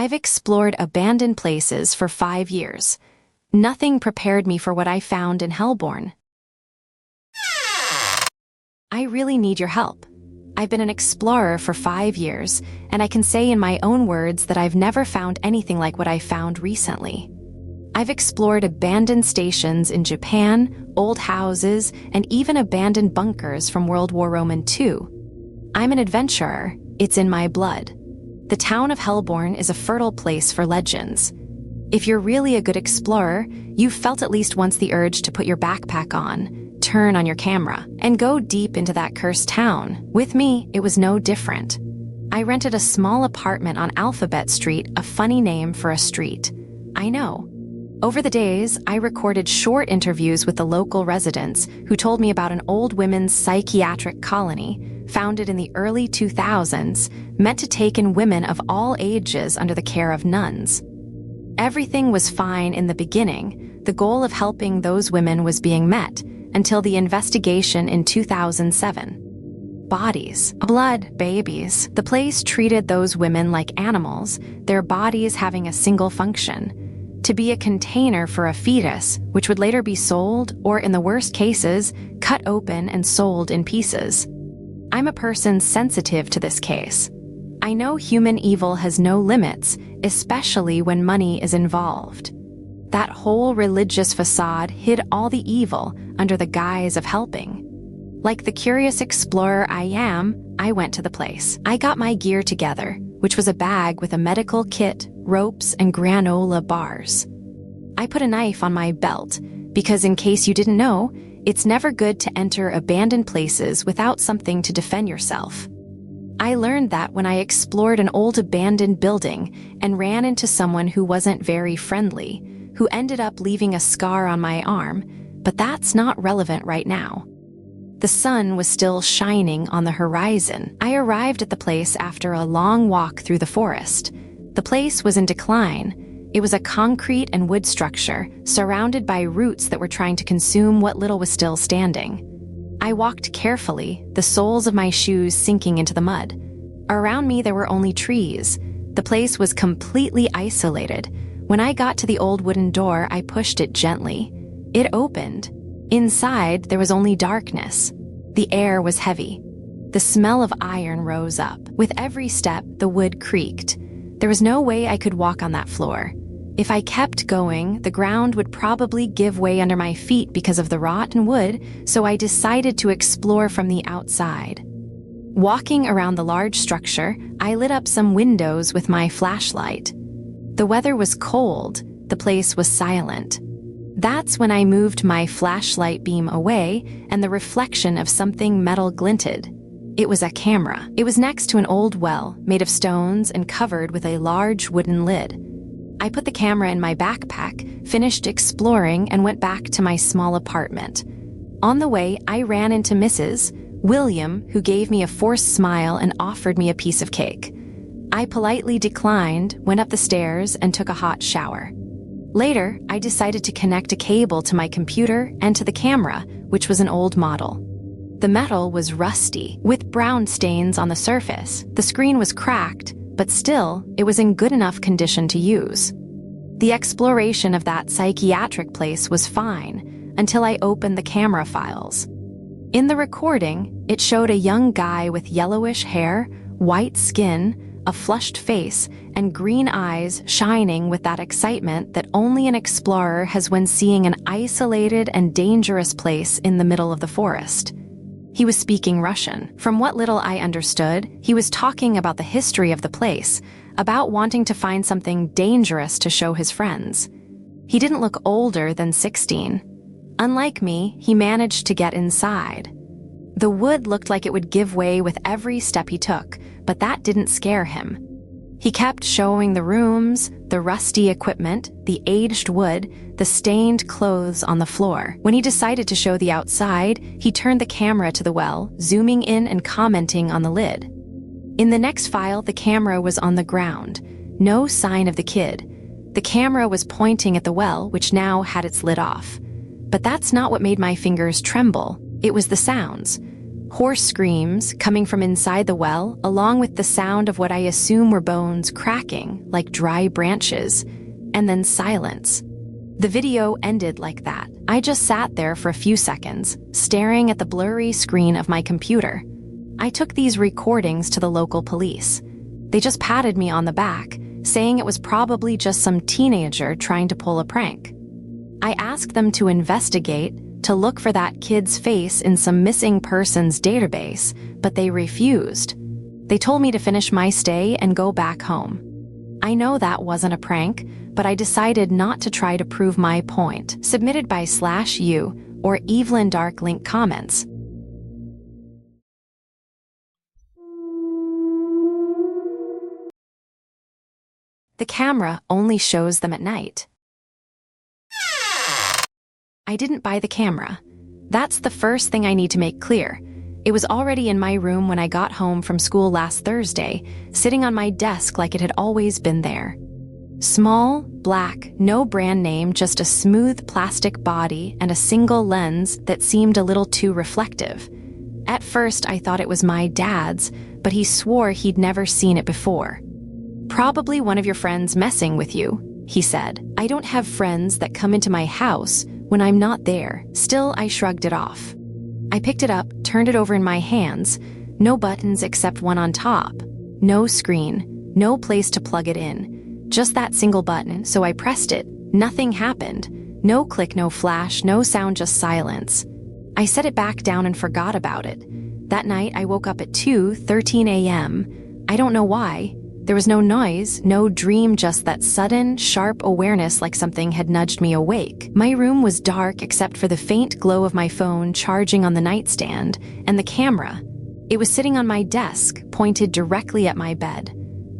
I've explored abandoned places for 5 years. Nothing prepared me for what I found in Hellborn. I really need your help. I've been an explorer for 5 years, and I can say in my own words that I've never found anything like what I found recently. I've explored abandoned stations in Japan, old houses, and even abandoned bunkers from World War II. I'm an adventurer. It's in my blood. The town of Hellborn is a fertile place for legends. If you're really a good explorer, you've felt at least once the urge to put your backpack on, turn on your camera, and go deep into that cursed town. With me, it was no different. I rented a small apartment on Alphabet Street, a funny name for a street. I know. Over the days, I recorded short interviews with the local residents who told me about an old women's psychiatric colony founded in the early 2000s, meant to take in women of all ages under the care of nuns. Everything was fine in the beginning. The goal of helping those women was being met, until the investigation in 2007. Bodies, blood, babies. The place treated those women like animals, their bodies having a single function: to be a container for a fetus, which would later be sold, or in the worst cases, cut open and sold in pieces. I'm a person sensitive to this case. I know human evil has no limits, especially when money is involved. That whole religious facade hid all the evil under the guise of helping. Like the curious explorer I am, I went to the place. I got my gear together, which was a bag with a medical kit, ropes, and granola bars. I put a knife on my belt, because in case you didn't know, it's never good to enter abandoned places without something to defend yourself. I learned that when I explored an old abandoned building and ran into someone who wasn't very friendly, who ended up leaving a scar on my arm, but that's not relevant right now. The sun was still shining on the horizon. I arrived at the place after a long walk through the forest. The place was in decline. It was a concrete and wood structure, surrounded by roots that were trying to consume what little was still standing. I walked carefully, the soles of my shoes sinking into the mud. Around me there were only trees. The place was completely isolated. When I got to the old wooden door, I pushed it gently. It opened. Inside, there was only darkness. The air was heavy. The smell of iron rose up. With every step, the wood creaked. There was no way I could walk on that floor. If I kept going, the ground would probably give way under my feet because of the rotten wood, so I decided to explore from the outside. Walking around the large structure, I lit up some windows with my flashlight. The weather was cold. The place was silent. That's when I moved my flashlight beam away, and the reflection of something metal glinted. It was a camera. It was next to an old well, made of stones and covered with a large wooden lid. I put the camera in my backpack, finished exploring, and went back to my small apartment. On the way, I ran into Mrs. William, who gave me a forced smile and offered me a piece of cake. I politely declined, went up the stairs, and took a hot shower. Later, I decided to connect a cable to my computer and to the camera, which was an old model. The metal was rusty, with brown stains on the surface. The screen was cracked, but still, it was in good enough condition to use. The exploration of that psychiatric place was fine, until I opened the camera files. In the recording, it showed a young guy with yellowish hair, white skin, a flushed face, and green eyes shining with that excitement that only an explorer has when seeing an isolated and dangerous place in the middle of the forest. He was speaking Russian. From what little I understood, he was talking about the history of the place, about wanting to find something dangerous to show his friends. He didn't look older than 16. Unlike me, he managed to get inside. The wood looked like it would give way with every step he took, but that didn't scare him. He kept showing the rooms, the rusty equipment, the aged wood, the stained clothes on the floor. When he decided to show the outside, he turned the camera to the well, zooming in and commenting on the lid. In the next file, the camera was on the ground. No sign of the kid. The camera was pointing at the well, which now had its lid off. But that's not what made my fingers tremble. It was the sounds. Hoarse screams coming from inside the well, along with the sound of what I assume were bones cracking like dry branches, and then silence. The video ended like that. I just sat there for a few seconds, staring at the blurry screen of my computer. I took these recordings to the local police. They just patted me on the back, saying it was probably just some teenager trying to pull a prank. I asked them to investigate, to look for that kid's face in some missing persons database, but they refused. They told me to finish my stay and go back home. I know that wasn't a prank, but I decided not to try to prove my point. Submitted by /U or Evelyn Dark Link comments. The camera only shows them at night. I didn't buy the camera. That's the first thing I need to make clear. It was already in my room when I got home from school last Thursday, sitting on my desk like it had always been there. Small, black, no brand name, just a smooth plastic body and a single lens that seemed a little too reflective. At first, I thought it was my dad's, but he swore he'd never seen it before. "Probably one of your friends messing with you," he said. "I don't have friends that come into my house when I'm not there." Still, I shrugged it off. I picked it up, turned it over in my hands. No buttons except one on top. No screen, no place to plug it in. Just that single button, so I pressed it. Nothing happened. No click, no flash, no sound, just silence. I set it back down and forgot about it. That night, I woke up at 2:13 a.m. I don't know why. There was no noise, no dream, just that sudden, sharp awareness like something had nudged me awake. My room was dark except for the faint glow of my phone charging on the nightstand, and the camera. It was sitting on my desk, pointed directly at my bed.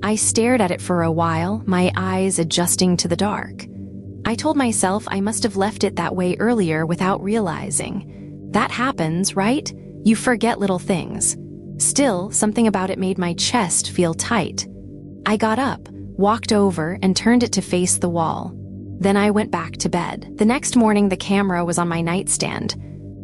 I stared at it for a while, my eyes adjusting to the dark. I told myself I must have left it that way earlier without realizing. That happens, right? You forget little things. Still, something about it made my chest feel tight. I got up, walked over, and turned it to face the wall. Then I went back to bed. The next morning, the camera was on my nightstand,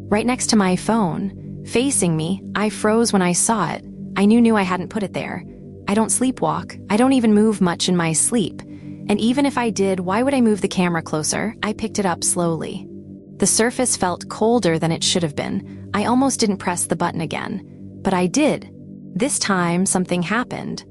right next to my phone. Facing me, I froze when I saw it. I knew I hadn't put it there. I don't sleepwalk. I don't even move much in my sleep. And even if I did, why would I move the camera closer? I picked it up slowly. The surface felt colder than it should have been. I almost didn't press the button again. But I did. This time, something happened.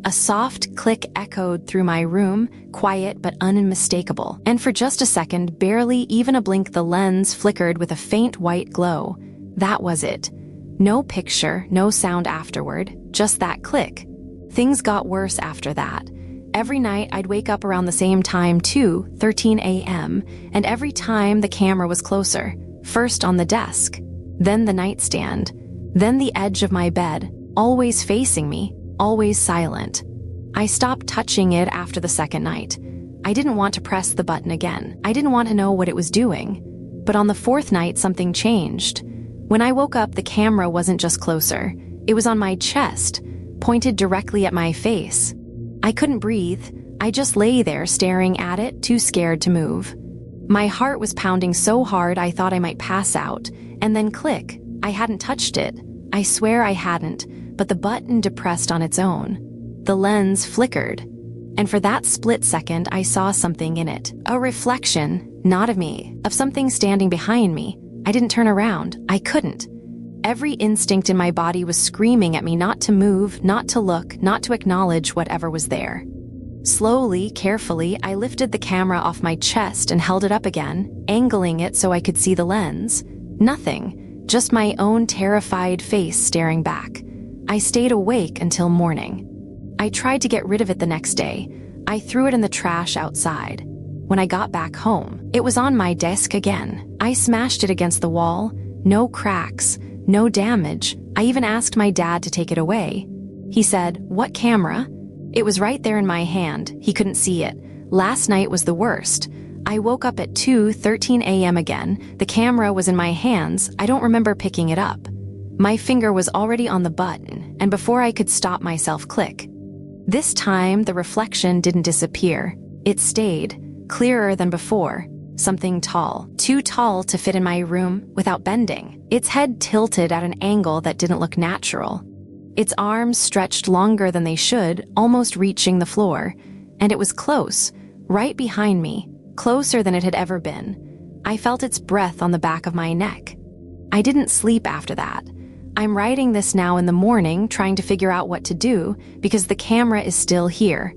A soft click echoed through my room, quiet but unmistakable. And for just a second, barely even a blink, the lens flickered with a faint white glow. That was it. No picture, no sound afterward, just that click. Things got worse after that. Every night, I'd wake up around the same time, 2:13 a.m., and every time the camera was closer. First on the desk, then the nightstand, then the edge of my bed, always facing me, always silent. I stopped touching it after the second night. I didn't want to press the button again. I didn't want to know what it was doing. But on the fourth night, something changed. When I woke up, the camera wasn't just closer. It was on my chest, pointed directly at my face. I couldn't breathe. I just lay there staring at it, too scared to move. My heart was pounding so hard I thought I might pass out. And then click. I hadn't touched it. I swear I hadn't, but the button depressed on its own. The lens flickered. And for that split second, I saw something in it. A reflection, not of me, of something standing behind me. I didn't turn around. I couldn't. Every instinct in my body was screaming at me not to move, not to look, not to acknowledge whatever was there. Slowly, carefully, I lifted the camera off my chest and held it up again, angling it so I could see the lens. Nothing, just my own terrified face staring back. I stayed awake until morning. I tried to get rid of it the next day. I threw it in the trash outside. When I got back home, it was on my desk again. I smashed it against the wall. No cracks, no damage. I even asked my dad to take it away. He said, "What camera?" It was right there in my hand. He couldn't see it. Last night was the worst. I woke up at 2:13 a.m. again. The camera was in my hands. I don't remember picking it up. My finger was already on the button, and before I could stop myself, click. This time, the reflection didn't disappear. It stayed, clearer than before. Something tall, too tall to fit in my room without bending. Its head tilted at an angle that didn't look natural. Its arms stretched longer than they should, almost reaching the floor. And it was close, right behind me, closer than it had ever been. I felt its breath on the back of my neck. I didn't sleep after that. I'm writing this now in the morning, trying to figure out what to do, because the camera is still here.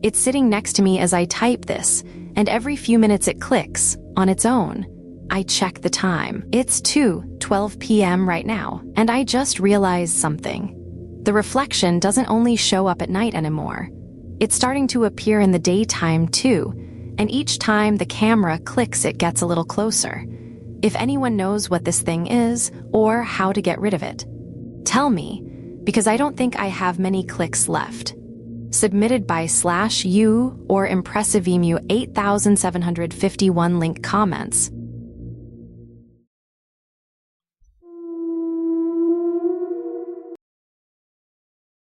It's sitting next to me as I type this, and every few minutes it clicks, on its own. I check the time. It's 2:12 p.m. right now, and I just realized something. The reflection doesn't only show up at night anymore. It's starting to appear in the daytime too, and each time the camera clicks it gets a little closer. If anyone knows what this thing is, or how to get rid of it, tell me, because I don't think I have many clicks left. Submitted by /u or Impressivemu 8751 link comments.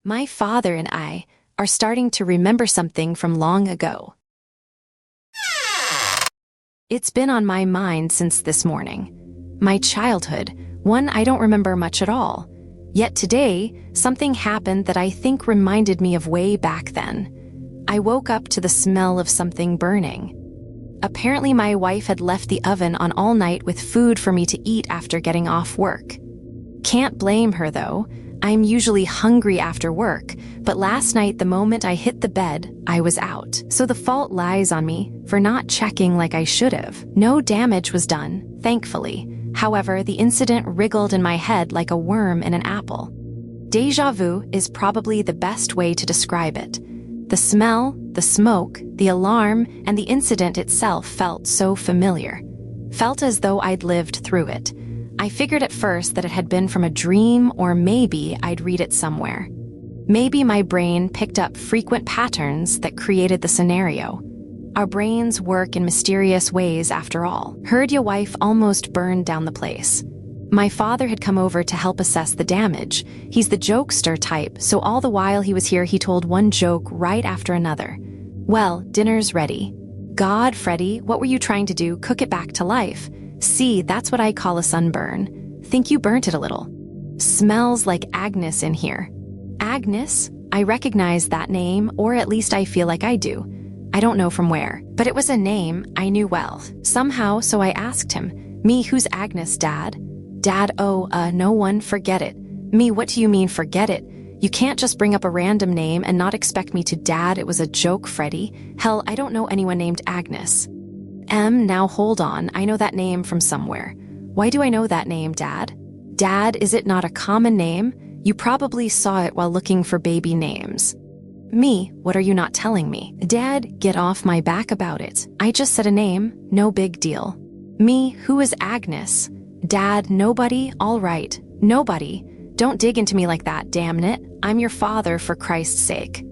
My father and I are starting to remember something from long ago. It's been on my mind since this morning. My childhood, one I don't remember much at all. Yet today, something happened that I think reminded me of way back then. I woke up to the smell of something burning. Apparently my wife had left the oven on all night with food for me to eat after getting off work. Can't blame her though. I'm usually hungry after work, but last night the moment I hit the bed, I was out. So the fault lies on me for not checking like I should have. No damage was done, thankfully. However, the incident wriggled in my head like a worm in an apple. Déjà vu is probably the best way to describe it. The smell, the smoke, the alarm, and the incident itself felt so familiar. Felt as though I'd lived through it. I figured at first that it had been from a dream, or maybe I'd read it somewhere. Maybe my brain picked up frequent patterns that created the scenario. Our brains work in mysterious ways after all. Heard your wife almost burned down the place. My father had come over to help assess the damage. He's the jokester type, so all the while he was here he told one joke right after another. Well, dinner's ready. God, Freddy, what were you trying to do? Cook it back to life. See, that's what I call a sunburn. Think you burnt it a little. Smells like Agnes in here. Agnes? I recognize that name, or at least I feel like I do. I don't know from where, but it was a name I knew well. Somehow, so I asked him, "Me, who's Agnes, Dad?" Dad, no one, forget it. Me, what do you mean forget it? You can't just bring up a random name and not expect me to. Dad, it was a joke, Freddy. Hell, I don't know anyone named Agnes. Now hold on, I know that name from somewhere. Why do I know that name, Dad? Dad, is it not a common name? You probably saw it while looking for baby names. Me, what are you not telling me? Dad, get off my back about it. I just said a name, no big deal. Me, who is Agnes? Dad, nobody? All right, nobody. Don't dig into me like that, damn it. I'm your father, for Christ's sake.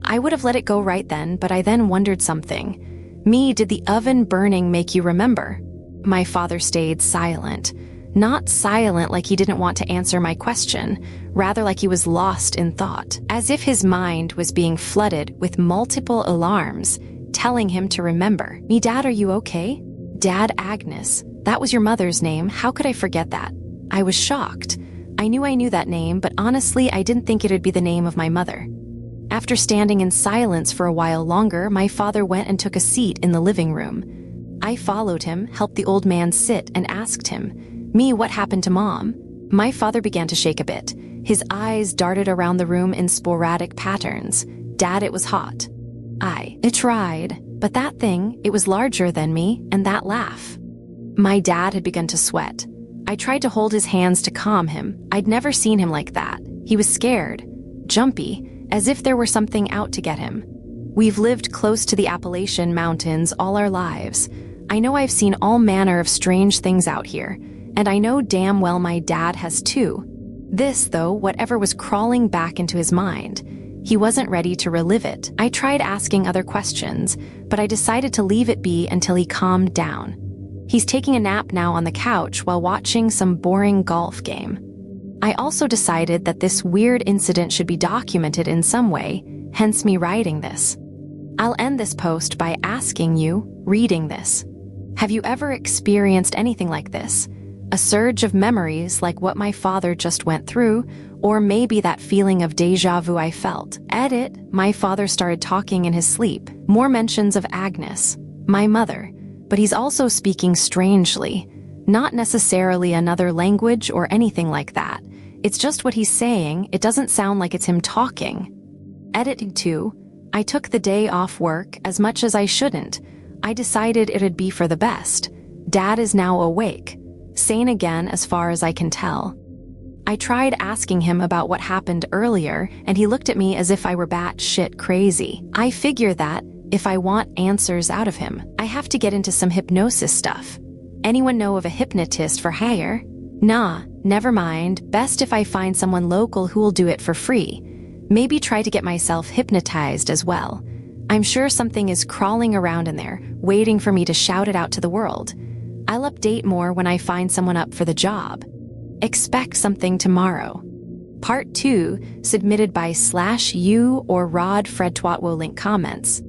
I would have let it go right then, but I then wondered something. Me, did the oven burning make you remember? My father stayed silent. Not silent like he didn't want to answer my question, rather like he was lost in thought, as if his mind was being flooded with multiple alarms, telling him to remember. Me, Dad, are you okay? Dad, Agnes. That was your mother's name. How could I forget that? I was shocked. I knew that name, but honestly, I didn't think it'd be the name of my mother. After standing in silence for a while longer, my father went and took a seat in the living room. I followed him, helped the old man sit, and asked him, "Me, what happened to Mom?" My father began to shake a bit. His eyes darted around the room in sporadic patterns. Dad, it was hot. I tried, but that thing, it was larger than me, and that laugh. My dad had begun to sweat. I tried to hold his hands to calm him. I'd never seen him like that. He was scared, jumpy, as if there were something out to get him. We've lived close to the Appalachian Mountains all our lives. I know I've seen all manner of strange things out here, and I know damn well my dad has too. This, though, whatever was crawling back into his mind, he wasn't ready to relive it. I tried asking other questions, but I decided to leave it be until he calmed down. He's taking a nap now on the couch while watching some boring golf game. I also decided that this weird incident should be documented in some way, hence me writing this. I'll end this post by asking you, reading this. Have you ever experienced anything like this? A surge of memories like what my father just went through, or maybe that feeling of deja vu I felt. Edit, my father started talking in his sleep. More mentions of Agnes, my mother, but he's also speaking strangely. Not necessarily another language or anything like that. It's just what he's saying. It doesn't sound like it's him talking. Edit 2. I took the day off work as much as I shouldn't. I decided it'd be for the best. Dad is now awake. Sane again as far as I can tell. I tried asking him about what happened earlier, and he looked at me as if I were batshit crazy. I figure that, if I want answers out of him, I have to get into some hypnosis stuff. Anyone know of a hypnotist for hire? Nah, never mind. Best if I find someone local who'll do it for free. Maybe try to get myself hypnotized as well. I'm sure something is crawling around in there, waiting for me to shout it out to the world. I'll update more when I find someone up for the job. Expect something tomorrow. Part 2, submitted by /u or Rod Fred Twatwo link comments.